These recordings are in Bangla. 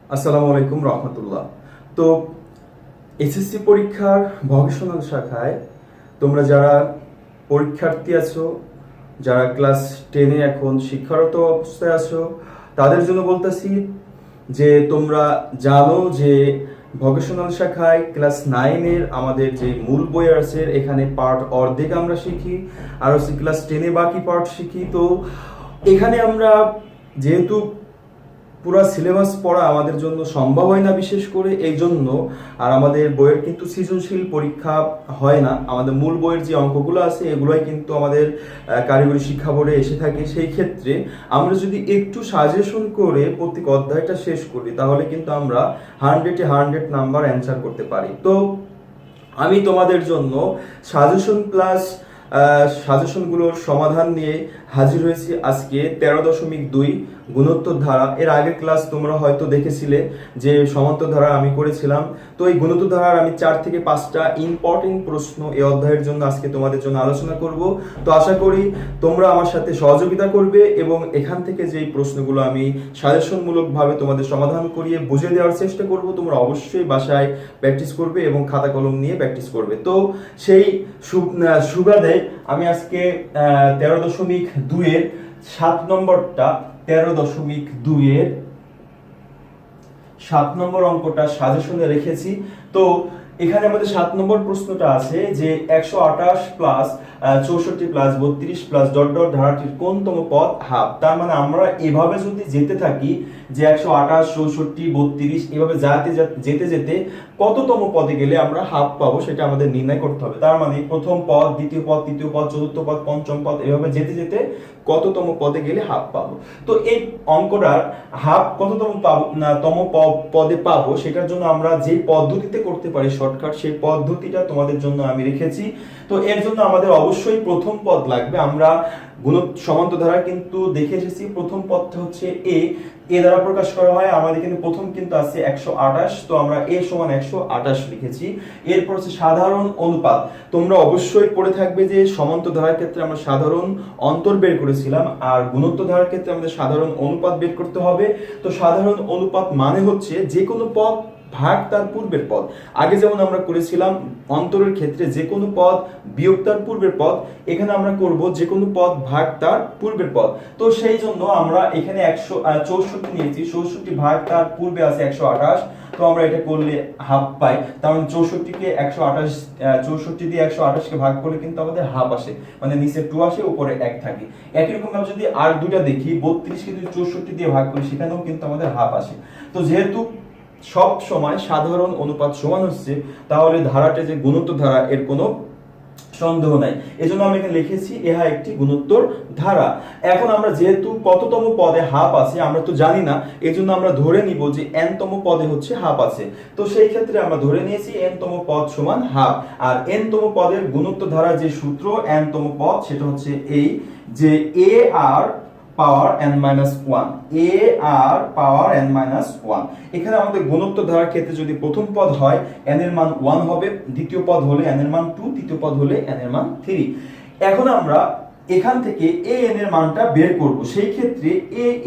আসসালামু আলাইকুম রহমতুল্লাহ। তো এসএসসি পরীক্ষার ভকেশনাল শাখায় তোমরা যারা পরীক্ষার্থী আছো, যারা ক্লাস 10-এ এখন শিক্ষারত অবস্থায় আছো, তাদের জন্য বলতেছি যে তোমরা জানো যে ভকেশনাল শাখায় ক্লাস 9-এর আমাদের যে মূল বই আছে এখানে পার্ট অর্ধেক আমরা শিখি, আর হচ্ছে ক্লাস 10-এ বাকি পার্ট শিখি। তো এখানে আমরা যেহেতু পুরো সিলেবাস পড়া আমাদের জন্য সম্ভব হয় না, বিশেষ করে এই জন্য। আর আমাদের বইয়ের কিন্তু সৃজনশীল পরীক্ষা হয় না, আমাদের মূল বইয়ের যে অঙ্কগুলো আছে এগুলোই কিন্তু আমাদের কারিগরি শিক্ষা বোর্ডে এসে থাকে। সেই ক্ষেত্রে আমরা যদি একটু সাজেশন করে প্রত্যেক অধ্যায়টা শেষ করি তাহলে কিন্তু আমরা 100-এ 100 নাম্বার অ্যান্সার করতে পারি। তো আমি তোমাদের জন্য সাজেশন প্লাস সাজেশনগুলোর সমাধান নিয়ে হাজির হয়েছি আজকে 13.2 গুণোত্তর ধারা। এর আগের ক্লাস তোমরা হয়তো দেখেছিলে যে সমান্তর ধারা আমি করেছিলাম। তো এই গুণোত্তর ধারার আমি 4 থেকে 5টা ইম্পর্টেন্ট প্রশ্ন এই অধ্যায়ের জন্য আজকে তোমাদের জন্য আলোচনা করব। তো আশা করি তোমরা আমার সাথে সহযোগিতা করবে এবং এখান থেকে যেই প্রশ্নগুলো আমি সাজেশনমূলকভাবে তোমাদের সমাধান করিয়ে বুঝে দেওয়ার চেষ্টা করব, তোমরা অবশ্যই বাসায় প্র্যাকটিস করবে এবং খাতা কলম নিয়ে প্র্যাকটিস করবে। তো সেই সুবাদে আমি আজকে 13.2 এর 7 নম্বরটা 13.2 এর 7 নম্বর অঙ্কটা সাজেশনে রেখেছি। তো এখানে আমাদের 7 নম্বর প্রশ্নটা আছে যে 128 plus 64 plus 32 plus dot dot ধারাটির কোনতম পদ হাফ। তার মানে আমরা এভাবে যদি যেতে থাকি যে 128 64 32 এভাবে যেতে যেতে কততম পদে গেলে আমরা হাফ পাবো সেটা আমাদের নির্ণয় করতে হবে। তার মানে প্রথম পদ, দ্বিতীয় পদ, তৃতীয় পদ, চতুর্থ পদ, পঞ্চম পদ এভাবে যেতে যেতে কততম পদে গেলে হাফ পাবো। তো এই অঙ্কটার হাফ কততম পদে পাবো সেটার জন্য আমরা যে পদ্ধতিতে করতে পারি শর্টকাট, সেই পদ্ধতিটা তোমাদের জন্য আমি রেখেছি। তো এর জন্য আমাদের অবশ্যই প্রথম পদ লাগবে। আমরা সমান্তর ধারা কিন্তু দেখে এসেছি প্রথম পদটা হচ্ছে এ দ্বারা প্রকাশ করা হয়। আমাদের কিন্তু প্রথম কিন্তু আছে 128, তো আমরা এ সমান 128 লিখেছি। এরপর হচ্ছে সাধারণ অনুপাত। তোমরা অবশ্যই পড়ে থাকবে যে সমান্তর ধারার ক্ষেত্রে আমরা সাধারণ অন্তর বের করেছিলাম, আর গুণোত্তর ধারার ক্ষেত্রে আমাদের সাধারণ অনুপাত বের করতে হবে। তো সাধারণ অনুপাত মানে হচ্ছে যে কোনো পদ ভাগ তার পূর্বের পদ। আগে যেমন আমরা করেছিলাম অন্তরের ক্ষেত্রে যে কোনো পদ বিয়োগ তার পূর্বের পদ, এখানে আমরা করব যে কোনো পদ ভাগ তার পূর্বের পদ। তো সেই জন্য আমরা এখানে 164 নিয়েছি, 64 ভাগ তার পূর্বে আছে 128। তো আমরা এটা করলে হাফ পাই। তার মানে 64 কে 128 64 দিয়ে 128 কে ভাগ করলে কিন্তু আমাদের হাফ আসে, মানে নিচে 2 আসে উপরে 1 থাকে। একই রকম ভাবে যদি আর দুইটা দেখি 32 কে যদি 64 দিয়ে ভাগ করি সেখানেও কিন্তু আমাদের হাফ আসে। তো যেহেতু সব সময় সাধারণ অনুপাত সমান হচ্ছে, তাহলে ধারাটা যে গুণোত্তর ধারা এর কোনো সন্দেহ নাই। এজন্য আমি এখানে লিখেছি ইহা একটি গুণোত্তর ধারা। এখন আমরা যেহেতু কততম পদে হাফ আছে আমরা তো জানি না, এজন্য আমরা ধরে নিব যে n তম পদে হচ্ছে হাফ আছে। তো সেই ক্ষেত্রে আমরা ধরে নিয়েছি n তম পদ সমান হাফ। আর n তম পদের গুণোত্তর ধারা যে সূত্র n তম পদ সেটা হচ্ছে এই যে a r power n-1, a r power n-1। এখানে আমাদের গুণোত্তর ধারার ক্ষেত্রে যদি প্রথম পদ হয় n এর মান 1 হবে, দ্বিতীয় পদ হলে n এর মান 2, তৃতীয় পদ হলে n এর মান 3। এখন আমরা এখান থেকে a n এর মানটা বের করব। সেই ক্ষেত্রে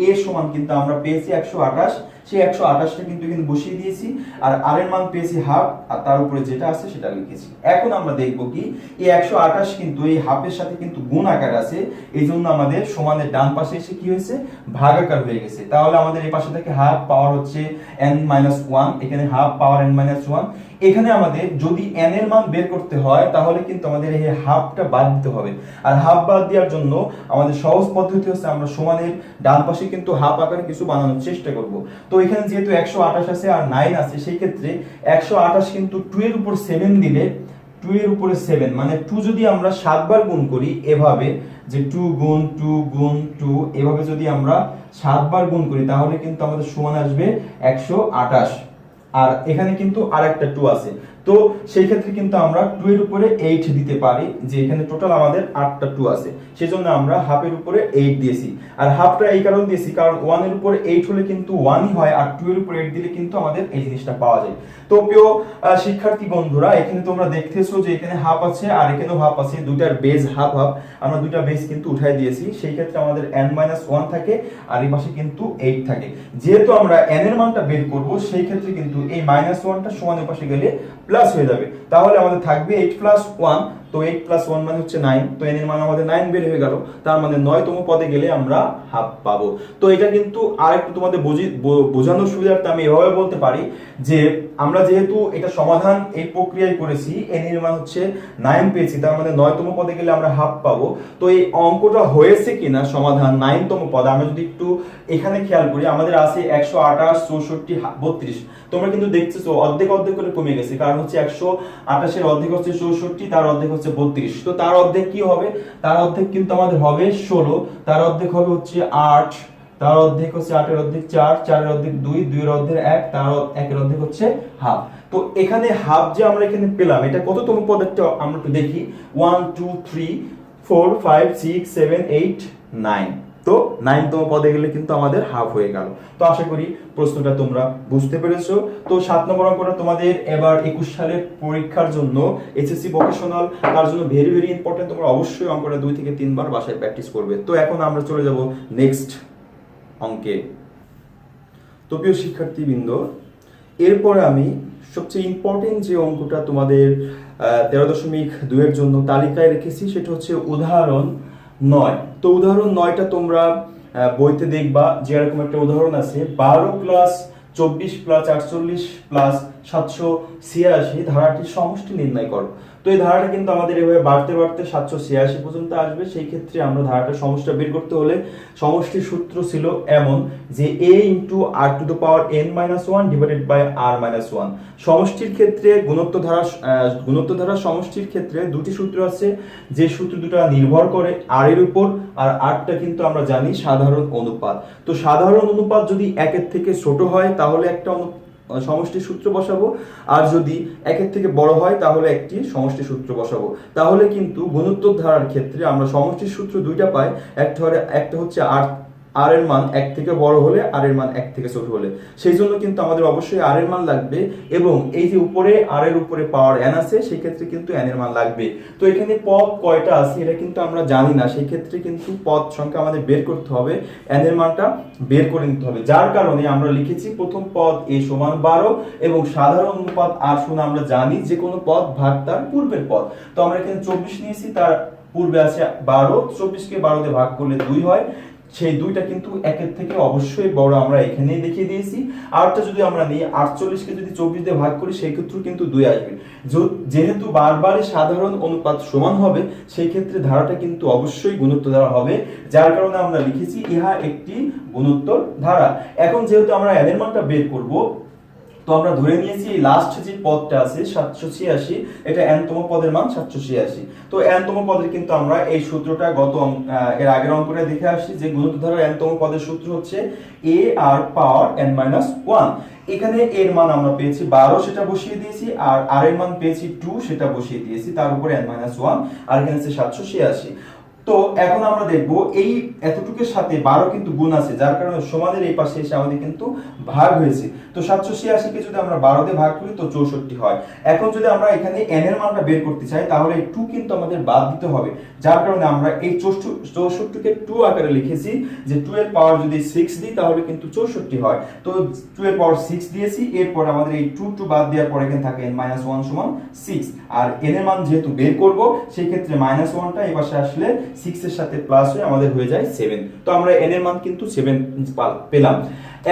a সমান কিন্তু আমরা পেয়েছি 128, সেই 128টা কিন্তু এখানে বসিয়ে দিয়েছি, আর r এর মান পেয়েছি হাফ, আর তার উপরে যেটা আছে সেটা লিখেছি। এখন আমরা দেখব কি এই 128 কিন্তু এই হাফের সাথে কিন্তু গুণ আকার আছে, এইজন্য আমাদের সমানের ডান পাশে এসে কি হয়েছে ভাগাকার হয়ে গেছে। তাহলে আমাদের এই পাশে থেকে হাফ পাওয়ার হচ্ছে n-1, এখানে হাফ পাওয়ার n-1। এখানে আমাদের যদি n এর মান বের করতে হয় তাহলে কিন্তু আমাদের এই হাফটা বাদ দিতে হবে, আর হাফ বাদ দেওয়ার জন্য আমাদের সহজ পদ্ধতি হচ্ছে আমরা সমানের ডান পাশে কিন্তু হাফ আকারে কিছু বানানোর চেষ্টা করব। তো এখানে যেহেতু 128 আছে আর 9 আছে, সেই ক্ষেত্রে 128 কিন্তু 2 এর উপর 7 দিলে 2 এর উপরে 7 মানে 2 যদি আমরা 7 বার গুণ করি এভাবে যে 2 গুণ 2 গুণ 2 এভাবে যদি আমরা 7 বার গুণ করি তাহলে কিন্তু আমাদের সমান আসবে 128। আর এখানে কিন্তু আরেকটা 2 আছে, তো সেই ক্ষেত্রে কিন্তু আমরা 2 এর উপরে 8 দিতে পারি, যে এখানে টোটাল আমাদের 8টা 2 আছে, সেজন্য আমরা হাফের উপরে 8 দিয়েছি। আর হাফটা এই কারণে দিয়েছি কারণ 1 এর উপরে 8 হলে কিন্তু 1ই হয়, আর 2 এর উপরে 8 দিলে কিন্তু আমাদের এই জিনিসটা পাওয়া যায়। তো প্রিয় শিক্ষার্থী বন্ধুরা, এখানে তোমরা দেখতেছো যে এখানে হাফ আছে আর এখানেও হাফ আছে, দুইটার বেজ হাফ হাফ, আমরা দুইটা বেজ কিন্তু উঠাই দিয়েছি। সেই ক্ষেত্রে আমাদের n-1 থাকে আর এই পাশে কিন্তু 8 থাকে। যেহেতু আমরা n এর মানটা বের করব, সেই ক্ষেত্রে কিন্তু এই -1টা সমানের পাশে গেলে প্লাস হয়ে যাবে, তাহলে আমাদের থাকবে 8 + 1। তো 8 + 1 মানে হচ্ছে 9, তো n এর মান আমাদের 9 বের হয়ে গেল, তার মানে 9তম পদে গেলে আমরা হাফ পাবো। তো এটা কিন্তু আরেকটু তোমাদের বোঝানোর সুবিধার্থে আমি এভাবে বলতে পারি যে আমরা যেহেতু এটা সমাধান এই প্রক্রিয়ায় করেছি, n এর মান হচ্ছে 9 পেয়েছি, তার মানে 9তম পদে গেলে আমরা হাফ পাবো। তো এই অঙ্কটা হয়েছে কিনা সমাধান 9তম পদে, আমরা যদি একটু এখানে খেয়াল করি, আমাদের আছে 128, 64, 32। তোমরা কিন্তু দেখতেছো অর্ধেক অর্ধেক করে কমে গেছে, কারণ হচ্ছে 128 এর অর্ধেক হচ্ছে 64, তার অর্ধেক হচ্ছে 32। তো তার অর্ধেক কি হবে? তার অর্ধেক কিন্তু আমাদের হবে 16, তার অর্ধেক হবে হচ্ছে 8, তার অর্ধেক হচ্ছে 8 এর অর্ধেক 4, 4 এর অর্ধেক 2, 2 এর অর্ধেক 1, তার 1 এর অর্ধেক হচ্ছে হাফ। তো এখানে হাফ যে আমরা এখানে পেলাম, এটা কততম পদেরটা আমরা একটু দেখি। 1 2 3 4 5 6 7 8 9। তো 9তম পদে গেলে কিন্তু আমাদের হাফ হয়ে গেল। তো আশা করি প্রশ্নটা তোমরা বুঝতে পেরেছো। তো 7 নম্বর অঙ্কটা তোমাদের এবার 21 সালের পরীক্ষার জন্য এসএসসি ভোকেশনাল, তার জন্য ভেরি ভেরি ইম্পর্টেন্ট। তোমরা অবশ্যই অঙ্কটা 2 থেকে 3 বার বাসায় প্র্যাকটিস করবে। তো এখন আমরা চলে যাব নেক্সট অঙ্কে। তো প্রিয় শিক্ষার্থীবৃন্দ, এরপরে আমি সবচেয়ে ইম্পর্টেন্ট যে অঙ্কটা তোমাদের 13.2 এর জন্য তালিকায় রেখেছি, সেটা হচ্ছে উদাহরণ 9। তো উদাহরণ 9টা তোমরা বইতে দেখবা যে এরকম একটা উদাহরণ আছে, 12 + 24 + 48 + 786 ধারাটির সমষ্টি নির্ণয় করো। তো এই ধারাটা কিন্তু আমাদের এভাবে বাড়তে বাড়তে 786 পর্যন্ত আসবে। সেই ক্ষেত্রে আমরা ধারাটার সমষ্টিটা বের করতে হলে সমষ্টির সূত্র ছিল এমন যে a × r⁻n-1 / r-1। সমষ্টির ক্ষেত্রে গুণোত্তর ধারা সমষ্টির ক্ষেত্রে দুটি সূত্র আছে, যে সূত্র দুটো নির্ভর করে r এর উপর, আর rটা কিন্তু আমরা জানি সাধারণ অনুপাত। তো সাধারণ অনুপাত যদি 1 এর থেকে ছোট হয় তাহলে একটা সমষ্টির সূত্র বসাবো, আর যদি 1 এর থেকে বড় হয় তাহলে একটি সমষ্টির সূত্র বসাবো। তাহলে কিন্তু গুণোত্তর ধারার ক্ষেত্রে আমরা সমষ্টির সূত্র দুইটা পাই, একটা হচ্ছে r এর মান 1 থেকে বড় হলে, r এর মান 1 থেকে ছোট হলে। সেই জন্য কিন্তু আমাদের অবশ্যই r এর মান লাগবে, এবং এই যে উপরে r এর উপরে পাওয়ার n আছে, সেই ক্ষেত্রে কিন্তু n এর মান লাগবে। তো এখানে পদ কয়টা আছে এটা কিন্তু আমরা জানি না, সেই ক্ষেত্রে কিন্তু পদ সংখ্যা আমাদের বের করতে হবে, n এর মানটা বের করে নিতে হবে। যার কারণে আমরা লিখেছি প্রথম পদ a = 12, এবং সাধারণ অনুপাত r শুনে আমরা জানি যে কোনো পদ ভাগ তার পূর্বের পদ। তো আমরা এখানে 24 নিয়েছি, তার পূর্বে আছে 12, 24 কে 12 দিয়ে ভাগ করলে 2 হয়, সেই 2টা কিন্তু 1 এর থেকে অবশ্যই বড়, আমরা এখানেই দেখিয়ে দিয়েছি। আরটা যদি আমরা নিই 48 কে যদি 24 দিয়ে ভাগ করি, সেই ক্ষেত্রেও কিন্তু 2 আসবে। যেহেতু বারবারই সাধারণ অনুপাত সমান হবে, সেই ক্ষেত্রে ধারাটা কিন্তু অবশ্যই গুণোত্তর ধারা হবে, যার কারণে আমরা লিখেছি ইহা একটি গুণোত্তর ধারা। এখন যেহেতু আমরা n এর মানটা বের করব, তো আমরা ধরে নিয়েছি এই লাস্ট যে পদটা আছে 786, এটা n তম পদের মান 786। তো n তম পদের কিন্তু আমরা এই সূত্রটা এর আগের অঙ্কটা দেখে আসছি, যে গুণোত্তর ধারার n তম পদের সূত্র হচ্ছে a⁻n-1। এখানে এর মান আমরা পেয়েছি 12, সেটা বসিয়ে দিয়েছি, আর r এর মান পেয়েছি 2, সেটা বসিয়ে দিয়েছি, তার উপরে n-1, আর এখানে আছে 786। তো এখন আমরা দেখব এই এতটুকুর সাথে 12 কিন্তু গুণ আছে, যার কারণে সমানের এই পাশে এসে আমাদের কিন্তু ভাগ হয়েছে। তো 786 কে যদি আমরা 12 দিয়ে ভাগ করি তো 64 হয়। এখন যদি আমরা এখানে n এর মানটা বের করতে চাই, তাহলে এই 2 কিন্তু আমাদের বাদ দিতে হবে, যার কারণে আমরা এই 64 কে 2 আকারে লিখেছি, যে 2 এর পাওয়ার যদি 6 দিই তাহলে কিন্তু 64 হয়। তো 2 এর পাওয়ার 6 দিয়েছি, এরপর আমাদের এই 2 বাদ দেওয়ার পর এখানে থাকে n-1 = 6, আর n এর মান যেহেতু বের করব, সেই ক্ষেত্রে -1টা এই পাশে আসলে 6 এর সাথে প্লাস হয়ে আমাদের হয়ে যায় 7। তো আমরা n এর মান কিন্তু 7 পেলাম।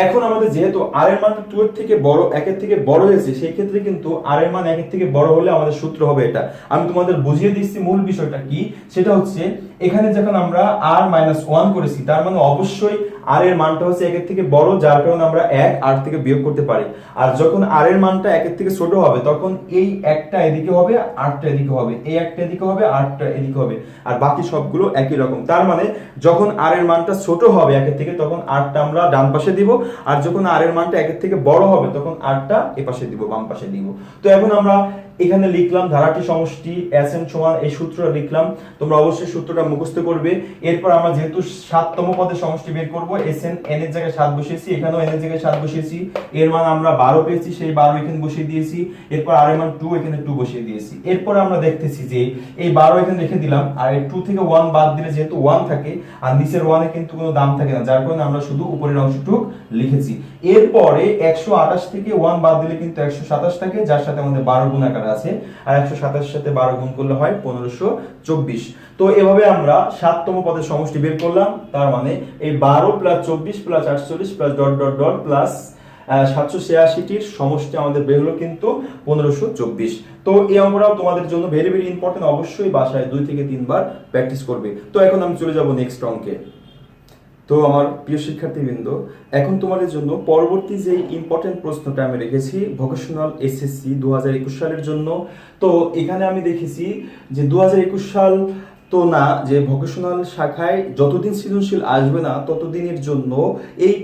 এখন আমাদের যেহেতু r এর মান 2 এর থেকে বড়, 1 এর থেকে বড় হয়েছে, সেই ক্ষেত্রে কিন্তু r এর মান 1 এর থেকে বড় হলে আমাদের সূত্র হবে এটা। আমি তোমাদের বুঝিয়ে দিচ্ছি মূল বিষয়টা কি। সেটা হচ্ছে এখানে যখন আমরা r-1 করেছি, তার মানে অবশ্যই r এর মানটা হচ্ছে 1 এর থেকে বড়, যার কারণে আমরা 1 r থেকে বিয়োগ করতে পারি। আর যখন r এর মানটা 1 এর থেকে ছোট হবে, তখন এই একটা এদিকে হবে, rটা এদিকে হবে, এই একটা এদিকে হবে, rটা এদিকে হবে, আর বাকি সবগুলো একই রকম। তার মানে যখন r এর মানটা ছোট হবে 1 এর থেকে, তখন rটা আমরা ডান পাশে দিব, আর যখন r এর মানটা 1 এর থেকে বড় হবে, তখন rটা এই পাশে দিব, বাম পাশে দিব। তো এখন আমরা এখানে লিখলাম ধারাটি সমষ্টি Sn সমান এই সূত্রটা লিখলাম, তোমরা অবশ্যই সূত্রটা মুখস্থ করবে। এরপর আমরা যেহেতু 7তম পদের সমষ্টি বের করব, Sn n এর জায়গায় 7 বসিয়েছি, এখানেও n এর জায়গায় 7 বসিয়েছি, এর মান আমরা 12 পেয়েছি, সেই 12 এখানে বসিয়ে দিয়েছি। এরপর r এর মান 2, এখানে 2 বসিয়ে দিয়েছি। এরপর আমরা দেখতেছি যে এই 12 এখানে রেখে দিলাম, আর এই 2 থেকে 1 বাদ দিলে যেহেতু 1 থাকে আর নিচের 1 এ কিন্তু কোনো দাম থাকে না, যার কারণে আমরা শুধু উপরের অংশটুকু লিখেছি। এরপরে 128 থেকে 1 বাদ দিলে কিন্তু 127 থাকে, যার সাথে আমাদের 12 গুণাকার আছে, আর 127 এর সাথে 12 গুণ করলে হয় 1524। তো এভাবে আমরা 7তম পদের সমষ্টি বের করলাম। তার মানে এই 12 plus 24 plus 48 plus dot dot dot plus 786টির সমষ্টি আমাদের বের হলো কিন্তু 1524। তো এই অঙ্কটাও তোমাদের জন্য ভেরি ভেরি ইম্পর্টেন্ট, অবশ্যই বাসায় 2 থেকে 3 বার প্র্যাকটিস করবে। তো এখন আমি চলে যাব নেক্সট অঙ্কে। তো আমার প্রিয় শিক্ষার্থীবৃন্দ, এখন তোমাদের জন্য পরবর্তী যে ইম্পর্টেন্ট প্রশ্নটা আমি রেখেছি ভোকেশনাল এসএসসি 2021 সালের জন্য। তো এখানে আমি দেখেছি যে 2021 সাল তো না, যে ভোকেশনাল শাখায় যতদিন সৃজনশীল আসবে না ততদিনের জন্য এই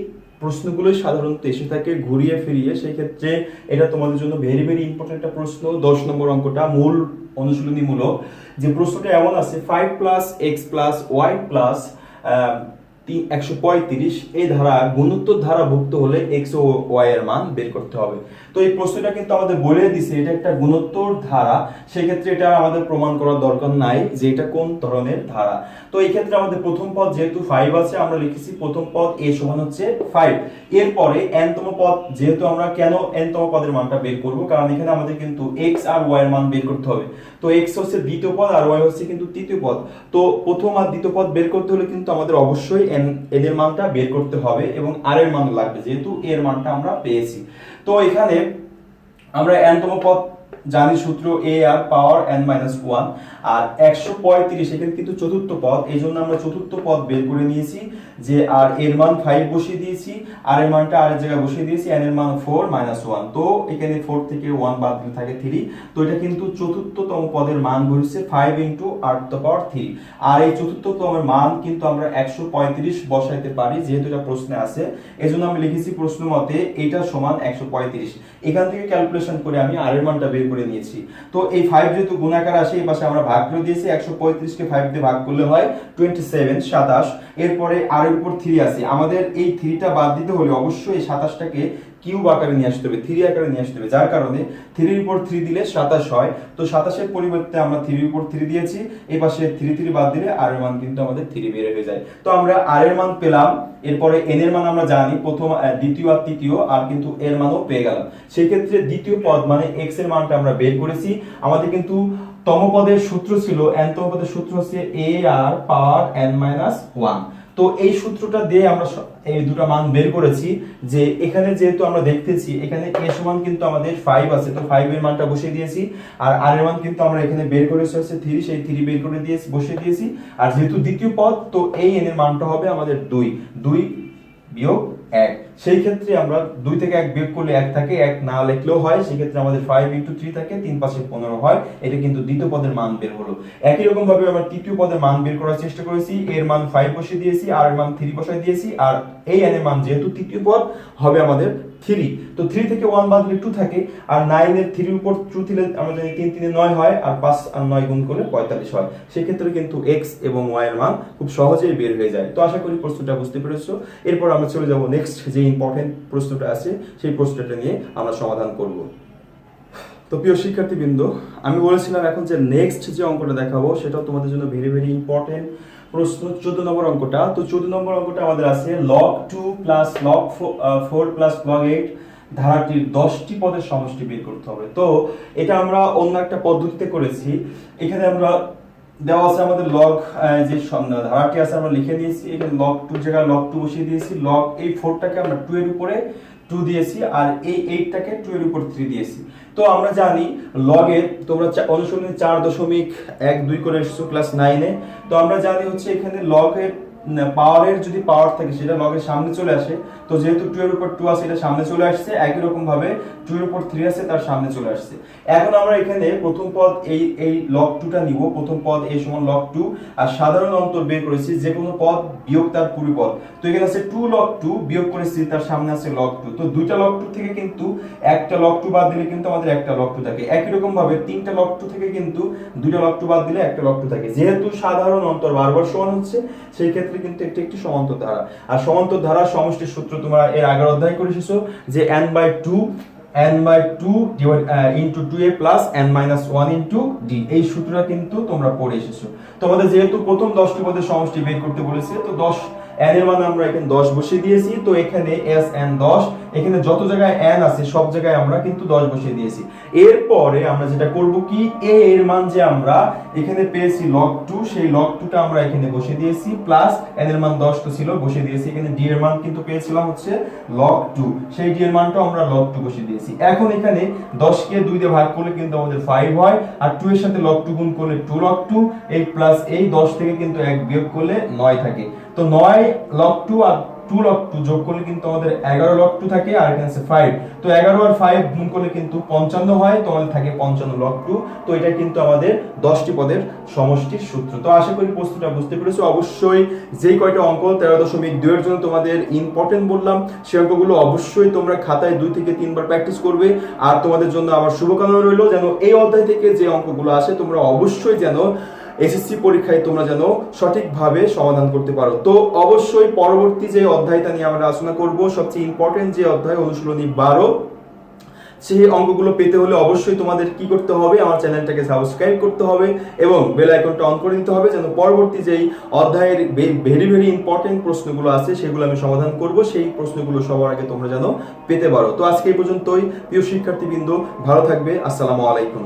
প্রশ্নগুলোই সাধারণত এসে থাকে ঘুরিয়ে ফিরিয়ে। সেই ক্ষেত্রে এটা তোমাদের জন্য ভেরি ভেরি ইম্পর্টেন্ট একটা প্রশ্ন। 10 নম্বর অঙ্কটা মূল অনুশীলনীমূলক, যে প্রশ্নটা এমন আছে 5 plus x plus y plus 135 এই ধারা গুণোত্তর ধারাভুক্ত হলে এক্স ও ওয়াই এর মান বের করতে হবে। তো এই প্রশ্নটা কিন্তু আমাদের বলে দিছে এটা একটা গুণোত্তর ধারা, সেই ক্ষেত্রে এটা আমাদের প্রমাণ করার দরকার নাই যে এটা কোন ধরনের ধারা। তো এই ক্ষেত্রে আমাদের প্রথম পদ যেহেতু 5 আছে, আমরা লিখেছি প্রথম পদ a সমান হচ্ছে 5। এরপরে n তম পদ, যেহেতু আমরা কেন n তম পদের মানটা বের করব, কারণ এখানে আমাদের কিন্তু x আর y এর মান বের করতে হবে। তো x হচ্ছে দ্বিতীয় পদ আর y হচ্ছে কিন্তু তৃতীয় পদ। তো প্রথম আর দ্বিতীয় পদ বের করতে হলে কিন্তু আমাদের অবশ্যই n এর মানটা বের করতে হবে এবং r এর মান লাগবে, যেহেতু এর মানটা আমরা পেয়েছি। তো এখানে আমরা n তম পদ জানি সূত্র a আর পাওয়ার n-1, আর 135 এখানে কিন্তু চতুর্থ পদ, এই জন্য আমরা চতুর্থ পদ বের করে নিয়েছি যে আর এর মান 5 বসিয়ে দিয়েছি, আর এর মানটা আর এর জায়গায় বসিয়ে দিয়েছি, n এর মান 4-1। তো এখানে 4 থেকে 1 বাদ দিলে থাকে 3। তো এটা কিন্তু চতুর্থতম পদের মান হচ্ছে 5 × 8⁻3। আর এই চতুর্থতমের মান কিন্তু আমরা 135 বসাইতে পারি, যেহেতু এটা প্রশ্নে আছে। এজন্য আমি লিখেছি প্রশ্ন মতে এটা সমান 135। এখান থেকে ক্যালকুলেশন করে আমি আর এর মানটা বের করে নিয়েছি। তো এই 5 যেহেতু গুণাকার আসে, এই পাশে আমরা ভাগ করে দিয়েছি, 135 কে 5 দিয়ে ভাগ করলে হয় 27। এরপরে আর এর উপর 3 আছে, আমাদের এই 3টা বাদ দিতে হলে অবশ্যই এই 27টাকে কিউব আকারে নিয়ে আসতে হবে, 3 আকারে নিয়ে আসতে হবে, যার কারণে 3 এর উপর 3 দিলে 27 হয়। তো 27 এর পরিবর্তে আমরা 3 এর উপর 3 দিয়েছি, এই পাশে 3 বাদ দিলে আর এর মান কিন্তু আমাদের 3 বের হয়ে যায়। তো আমরা আর এর মান পেলাম। এরপরে n এর মান আমরা জানি প্রথম, দ্বিতীয় আর তৃতীয়, আর কিন্তু এর মানও পেয়ে গেলাম। সেই ক্ষেত্রে দ্বিতীয় পদ মানে x এর মানটা আমরা বের করেছি। আমাদের কিন্তু তম পদের সূত্র ছিল, n তম পদের সূত্র হচ্ছে a আর পাওয়ার n-1। তো এই সূত্রটা দিয়ে আমরা এই দুটো মান বের করেছি। যে এখানে যেহেতু আমরা দেখতেছি এখানে a সমান কিন্তু আমাদের 5 আছে, তো 5 এর মানটা বসিয়ে দিয়েছি, আর r এর মান কিন্তু আমরা এখানে বের করেছি হচ্ছে 3, সেই 3 বের করে দিয়েছি, বসিয়ে দিয়েছি। আর যেহেতু দ্বিতীয় পদ, তো এই n এর মানটা হবে আমাদের 2 বিয়োগ 1। সেই ক্ষেত্রে আমরা 2 থেকে 1 বিয়োগ করলে 1 থাকে, 1 না লিখলেও হয়। সেই ক্ষেত্রে আমাদের 5 × 3 থাকে, 3 5 15 হয়। এটা কিন্তু দ্বিতীয় পদের মান বের হলো। একই রকম ভাবে আমরা তৃতীয় পদের মান বের করার চেষ্টা করেছি, এর মান 5 বসিয়ে দিয়েছি, আর এর মান 3 বসাই দিয়েছি, আর এই n এর মান যেহেতু তৃতীয় পদ হবে আমাদের 3। তো 3 থেকে 1 বাদ দিলে 2 থাকে, আর 9 এর 3 এর উপর 2 দিলে আমরা জানি 3 3 9 হয়, আর 5 আর 9 গুণ করলে 45 হয়। সেই ক্ষেত্রে কিন্তু x এবং y এর মান খুব সহজেই বের হয়ে যায়। তো আশা করি প্রশ্নটা বুঝতে পেরেছো। এরপর আমরা চলে যাব নেক্সট যে ইম্পর্টেন্ট প্রশ্নটা আছে, সেই প্রশ্নটা নিয়ে আমরা সমাধান করব। তো প্রিয় শিক্ষার্থীবৃন্দ, আমি বলেছিলাম এখন যে নেক্সট যে অঙ্কটা দেখাবো সেটাও তোমাদের জন্য ভেরি ভেরি ইম্পর্টেন্ট প্রশ্ন। 14 নম্বর অঙ্কটা। তো 14 নম্বর অঙ্কটা আমাদের আছে log 2 plus log 4 plus log 8 ধারাটির 10টি পদের সমষ্টি বের করতে হবে। তো এটা আমরা অন্য একটা পদ্ধতিতে করেছি। এখানে আমরা দেওয়া আছে আমাদের log যে ধারাটি আছে আমরা লিখে নিয়েছি, এখানে log 2 জায়গায় log 2 বসিয়ে দিয়েছি, log এই 4টাকে আমরা 2 এর উপরে 2 দিয়েছি, আর এই 8টাকে 2 এর উপর 3 দিয়েছি। তো আমরা জানি log এর, তোমরা অনুশীলনী 4.12 করে এসেছো ক্লাস 9 এ। তো আমরা জানি হচ্ছে এখানে log এর পাওয়ারের যদি পাওয়ার থাকে সেটা লগের সামনে চলে আসে, তো যেহেতু 2 এর উপর 2 আছে এটা সামনে চলে আসছে, একই রকম ভাবে 2 এর উপর 3 আছে তার সামনে চলে আসছে। এখন আমরা এখানে প্রথম পদ এই log 2 টা নিব, প্রথম পদ a সমান log 2, আর সাধারণ অন্তর বের করেছি যে কোনো পদ বিয়োগ তার পুরো পদ। তো এখানে আছে 2 log 2 বিয়োগ করেছি তার সামনে আছে log 2, তো দুইটা log 2 থেকে কিন্তু একটা log 2 বাদ দিলে কিন্তু আমাদের একটা log 2 থাকে। একই রকম ভাবে তিনটা log 2 থেকে কিন্তু দুইটা log 2 বাদ দিলে একটা log 2 থাকে। যেহেতু সাধারণ অন্তর বারবার সমান হচ্ছে সেই ক্ষেত্রে কিন্তু একটি একটি সমান্তর ধারা। আর সমান্তর ধারার সমষ্টির সূত্র তোমরা এর আগের অধ্যায় করে এসেছো যে n/2 into 2a plus n-1 into d, এই সূত্রটা কিন্তু তোমরা পড়ে এসেছো। তোমাদের যেহেতু প্রথম 10টি পদের সমষ্টি বের করতে বলেছে, তো 10 n এর মান আমরা এখানে 10 বসিয়ে দিয়েছি, তো এখানে s n 10, এখানে যত জায়গায় n আছে সব জায়গায় আমরা কিন্তু 10 বসিয়ে দিয়েছি। এরপরে আমরা যেটা করব কি, a এর মান যে আমরা এখানে পেয়েছি log 2, সেই log 2 টা আমরা এখানে বসিয়ে দিয়েছি, প্লাস n এর মান 10 তো ছিল বসিয়ে দিয়েছি। এখানে d এর মান কিন্তু পেয়েছিলাম হচ্ছে log 2, সেই d এর মানটা আমরা log 2 বসিয়ে দিয়েছি। এখন এখানে 10 কে 2 দিয়ে ভাগ করলে কিন্তু আমাদের 5 হয়, আর 2 এর সাথে log 2 গুণ করলে 2 log 2, এই প্লাস এই 10 থেকে কিন্তু 1 বিয়োগ করলে 9 থাকে। তো 9 log 2 আর 2 log 2 যোগ করলে কিন্তু আমাদের 11 log 2 থাকে, আর এখানে আছে 5, তো 11 আর 5 গুণ করলে কিন্তু 55 হয়, তো আমাদের থাকে 55 log 2। তো এটা কিন্তু আমাদের 10টি পদের সমষ্টির সূত্র। তো আশা করি প্রশ্নটা বুঝতে পেরেছো। অবশ্যই যেই কয়টা অঙ্ক 13.2 এর জন্য তোমাদের ইম্পর্টেন্ট বললাম সেই অঙ্কগুলো অবশ্যই তোমরা খাতায় 2 থেকে 3 বার প্র্যাকটিস করবে। আর তোমাদের জন্য আমার শুভকামনা রইলো যেন এই অধ্যায় থেকে যে অঙ্কগুলো আসে তোমরা অবশ্যই যেন এসএসসি পরীক্ষায় তোমরা যেন সঠিকভাবে সমাধান করতে পারো। তো অবশ্যই পরবর্তী যে অধ্যায়টা নিয়ে আমরা আলোচনা করব, সবচেয়ে ইম্পর্টেন্ট যে অধ্যায় অনুশীলনী 12, সেই অঙ্কগুলো পেতে হলে অবশ্যই তোমাদের কি করতে হবে, আমার চ্যানেলটাকে সাবস্ক্রাইব করতে হবে এবং বেল আইকনটা অন করে দিতে হবে, যেন পরবর্তী যেই অধ্যায়ের ভেরি ইম্পর্টেন্ট প্রশ্নগুলো আছে সেগুলো আমি সমাধান করব, সেই প্রশ্নগুলো সবার আগে তোমরা যেন পেতে পারো। তো আজকে এই পর্যন্তই। প্রিয় শিক্ষার্থীবৃন্দ, ভালো থাকবে। আসসালামু আলাইকুম।